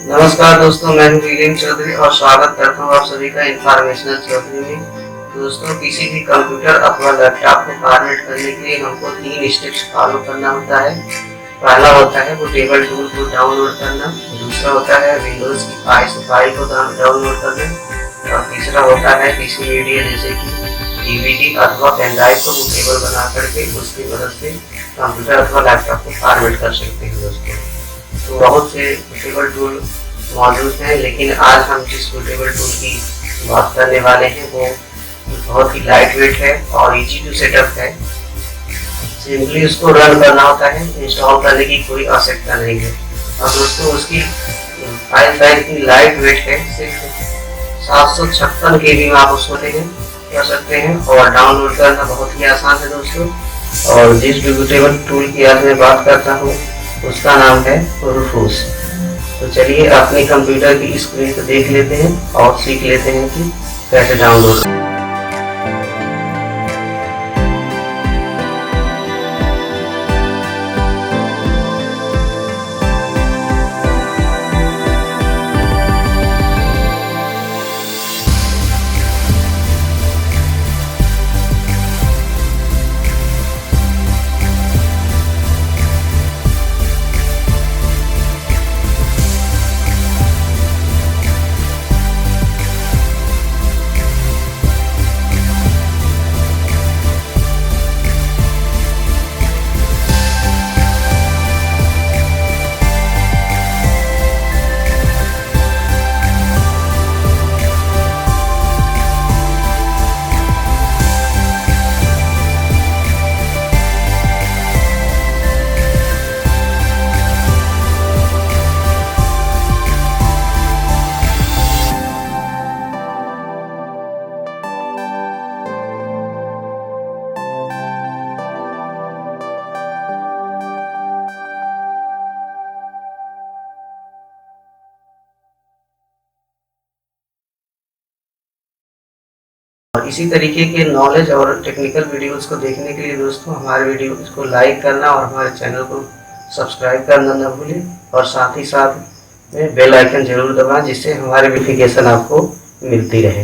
नमस्कार दोस्तों, मैं हूं वीरेंद्र चौधरी और स्वागत करता हूं आप सभी का इन्फॉर्मेशनल चौधरी में। दोस्तों, किसी भी कंप्यूटर अथवा लैपटॉप को फॉर्मेट करने के लिए हमको 3 स्टेप्स फॉलो करना होता है। पहला होता है वो टेबल टूल को डाउनलोड करना, दूसरा होता है विंडोज की फाइल को डाउनलोड करना और तीसरा होता है पीसी मीडिया जैसे कि डीवीडी अथवा पेन ड्राइव को बूटेबल बना करके उसकी मदद से कंप्यूटर अथवा लैपटॉप को फॉर्मेट कर सकते हैं। दोस्तों, तो बहुत से बूटेबल टूल मौजूद हैं, लेकिन आज हम जिस बूटेबल टूल की बात करने वाले हैं वो बहुत ही लाइट वेट है और इजी टू सेटअप है। सिंपली उसको रन करना होता है, इंस्टॉल करने की कोई आवश्यकता नहीं है। और दोस्तों, उसकी फाइल साइज इतनी लाइट वेट है, सिर्फ 756 KB में आप उसको कर सकते हैं और डाउनलोड करना बहुत ही आसान है। दोस्तों, और जिस बूटेबल टूल की आज मैं बात करता हूँ उसका नाम है रूफूस। तो चलिए अपने कंप्यूटर की स्क्रीन को देख लेते हैं और सीख लेते हैं कि कैसे डाउनलोड। और इसी तरीके के नॉलेज और टेक्निकल वीडियोस को देखने के लिए दोस्तों हमारे वीडियो को लाइक करना और हमारे चैनल को सब्सक्राइब करना न भूलें और साथ ही साथ में बेल आइकन जरूर दबाएं, जिससे हमारे नोटिफिकेशन आपको मिलती रहे।